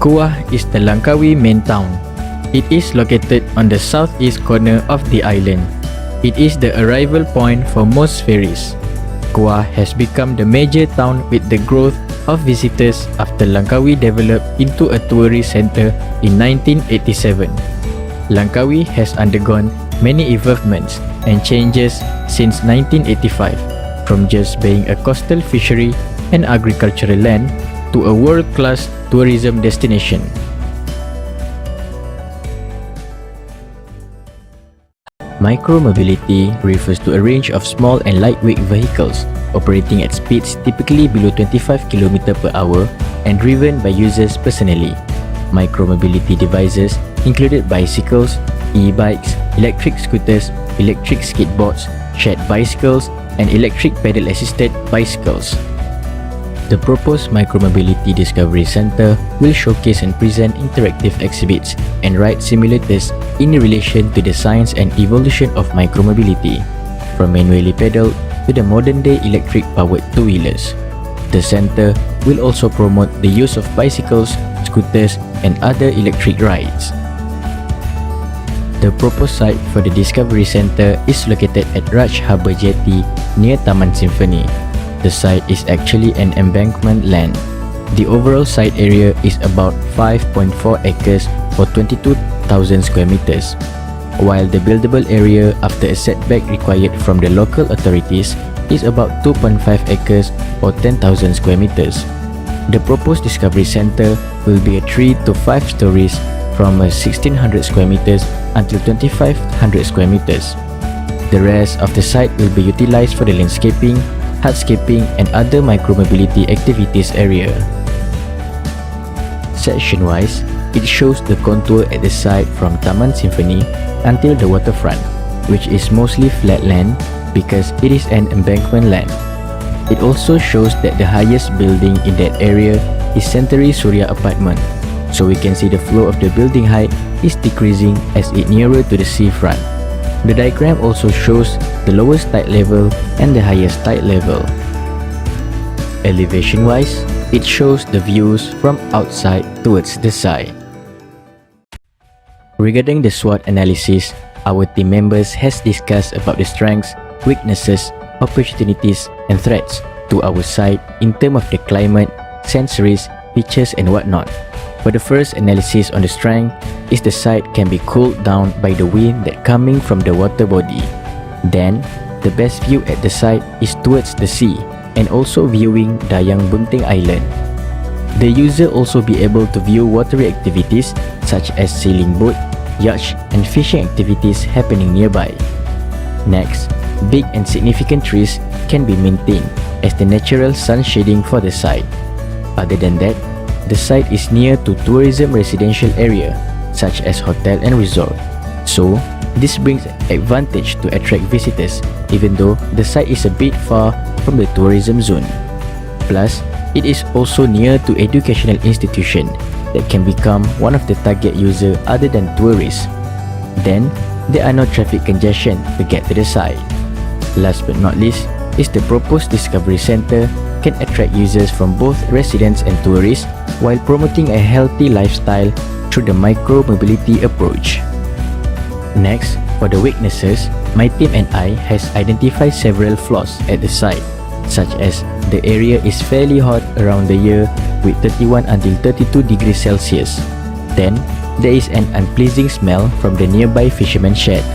Kuah is the Langkawi main town. It is located on the southeast corner of the island. It is the arrival point for most ferries. Kuah has become the major town with the growth of visitors after Langkawi developed into a tourist center in 1987. Langkawi has undergone many evolvements and changes since 1985, from just being a coastal fishery and agricultural land to a world-class tourism destination. Micromobility refers to a range of small and lightweight vehicles operating at speeds typically below 25 km per hour and driven by users personally. Micromobility devices included bicycles, e-bikes, electric scooters, electric skateboards, shared bicycles, and electric pedal-assisted bicycles. The proposed Micromobility Discovery Center will showcase and present interactive exhibits and ride simulators in relation to the science and evolution of micromobility, from manually pedaled to the modern-day electric-powered two-wheelers. The center will also promote the use of bicycles, scooters, and other electric rides. The proposed site for the Discovery Center is located at Raj Harbour Jetty near Taman Symphony. The site is actually an embankment land. The overall site area is about 5.4 acres or 22,000 square meters, while the buildable area after a setback required from the local authorities is about 2.5 acres or 10,000 square meters. The proposed Discovery Center will be a 3 to 5 stories from 1,600 square meters until 2,500 square meters. The rest of the site will be utilized for the landscaping, hardscaping, and other micromobility activities area. Section-wise, it shows the contour at the site from Taman Symphony until the waterfront, which is mostly flat land because it is an embankment land. It also shows that the highest building in that area is Century Surya Apartment, so we can see the flow of the building height is decreasing as it nearer to the seafront. The diagram also shows the lowest tide level and the highest tide level. Elevation-wise, it shows the views from outside towards the side. Regarding the SWOT analysis, our team members has discussed about the strengths, weaknesses, opportunities, and threats to our site in terms of the climate, sensories, features, and whatnot. For the first analysis on the strength is the site can be cooled down by the wind that coming from the water body. Then, the best view at the site is towards the sea and also viewing Dayang Bunting Island. The user also be able to view watery activities such as sailing boat, yacht, and fishing activities happening nearby. Next, big and significant trees can be maintained as the natural sun shading for the site. Other than that, the site is near to tourism residential area such as hotel and resort, so this brings advantage to attract visitors even though the site is a bit far from the tourism zone. Plus, it is also near to educational institution that can become one of the target user other than tourists. Then, there are no traffic congestion to get to the site. Last but not least is the proposed Discovery Center can attract users from both residents and tourists while promoting a healthy lifestyle through the micro-mobility approach. Next, for the weaknesses, my team and I has identified several flaws at the site, such as the area is fairly hot around the year with 31 until 32 degrees Celsius. Then, there is an unpleasing smell from the nearby fisherman's shed.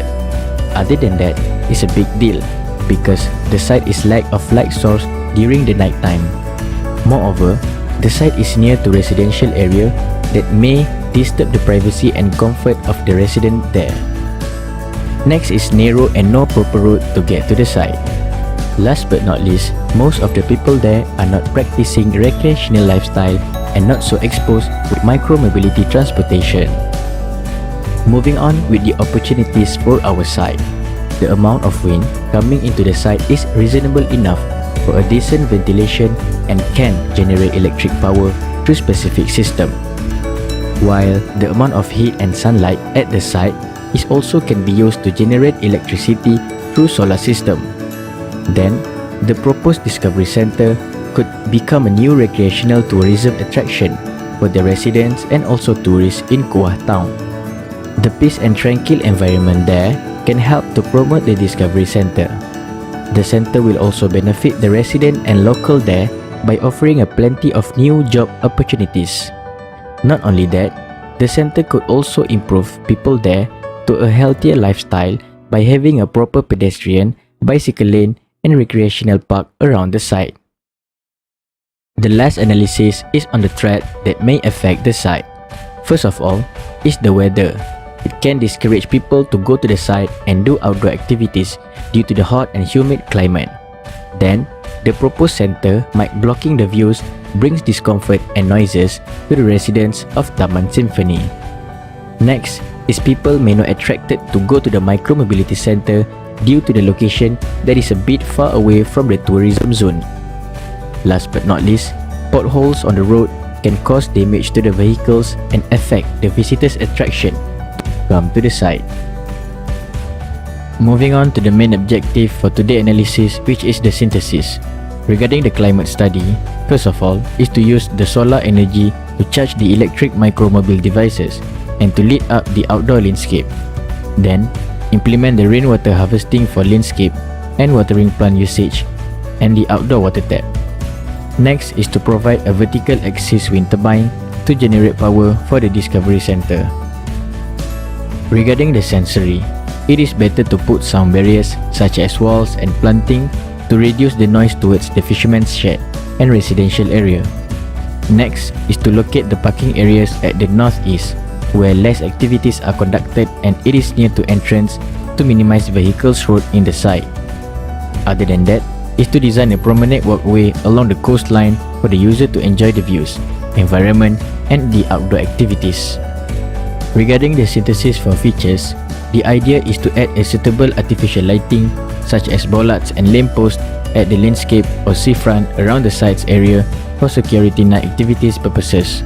Other than that, it's a big deal because the site is lack of light source during the night time. Moreover, the site is near to residential area that may disturb the privacy and comfort of the resident there. Next is narrow and no proper route to get to the site. Last but not least, most of the people there are not practicing recreational lifestyle and not so exposed with micro-mobility transportation. Moving on with the opportunities for our site. The amount of wind coming into the site is reasonable enough for a decent ventilation and can generate electric power through specific system. While the amount of heat and sunlight at the site is also can be used to generate electricity through solar system. Then, the proposed Discovery Center could become a new recreational tourism attraction for the residents and also tourists in Kuah town. The peace and tranquil environment there can help to promote the Discovery Center. The center will also benefit the resident and local there by offering a plenty of new job opportunities. Not only that, the center could also improve people there to a healthier lifestyle by having a proper pedestrian, bicycle lane and recreational park around the site. The last analysis is on the threat that may affect the site. First of all is the weather. It can discourage people to go to the site and do outdoor activities due to the hot and humid climate. Then, the proposed center might blocking the views brings discomfort and noises to the residents of Taman Symphony. Next is people may not attracted to go to the micromobility center due to the location that is a bit far away from the tourism zone. Last but not least, potholes on the road can cause damage to the vehicles and affect the visitors' attraction to come to the site. Moving on to the main objective for today's analysis, which is the synthesis. Regarding the climate study, first of all is to use the solar energy to charge the electric micromobile devices and to lit up the outdoor landscape. Then, implement the rainwater harvesting for landscape and watering plant usage and the outdoor water tap. Next is to provide a vertical axis wind turbine to generate power for the Discovery Center. Regarding the sensory, it is better to put sound barriers such as walls and planting to reduce the noise towards the fisherman's shed and residential area. Next is to locate the parking areas at the northeast where less activities are conducted and it is near to entrance to minimize vehicles road in the site. Other than that, is to design a promenade walkway along the coastline for the user to enjoy the views, environment and the outdoor activities. Regarding the synthesis for features, the idea is to add a suitable artificial lighting such as bollards and lampposts at the landscape or seafront around the site's area for security night activities purposes.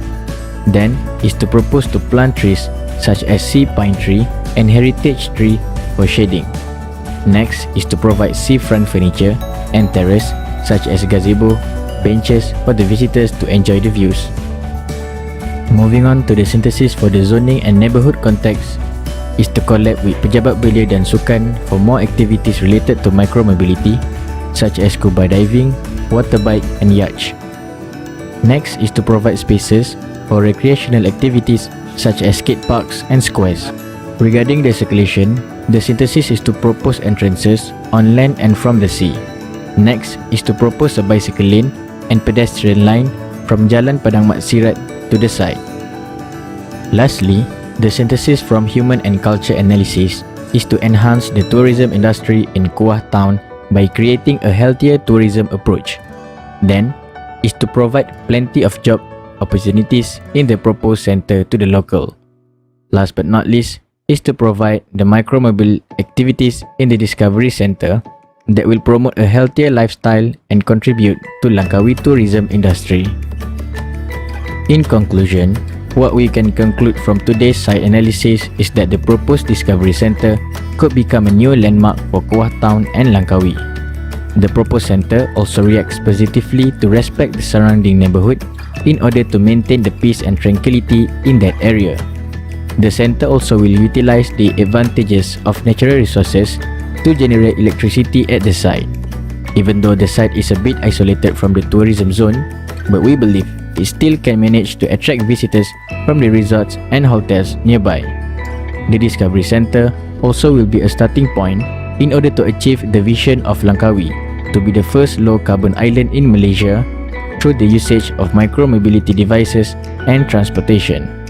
Then is to propose to plant trees such as sea pine tree and heritage tree for shading. Next is to provide seafront furniture and terrace such as gazebo, benches for the visitors to enjoy the views. Moving on to the synthesis for the zoning and neighborhood context is to collab with Pejabat Belia dan Sukan for more activities related to micromobility such as scuba diving, water bike and yacht. Next is to provide spaces for recreational activities such as skate parks and squares. Regarding the circulation, the synthesis is to propose entrances on land and from the sea. Next is to propose a bicycle lane and pedestrian line from Jalan Padang Mat Sirat to the site. Lastly, the synthesis from human and culture analysis is to enhance the tourism industry in Kuah town by creating a healthier tourism approach. Then, is to provide plenty of job opportunities in the proposed center to the local. Last but not least, is to provide the micromobile activities in the Discovery Center that will promote a healthier lifestyle and contribute to Langkawi tourism industry. In conclusion, what we can conclude from today's site analysis is that the proposed Discovery Center could become a new landmark for Kuah town and Langkawi. The proposed center also reacts positively to respect the surrounding neighborhood in order to maintain the peace and tranquility in that area. The center also will utilize the advantages of natural resources to generate electricity at the site. Even though the site is a bit isolated from the tourism zone, but we believe it still can manage to attract visitors from the resorts and hotels nearby. The Discovery Center also will be a starting point in order to achieve the vision of Langkawi to be the first low-carbon island in Malaysia through the usage of micromobility devices and transportation.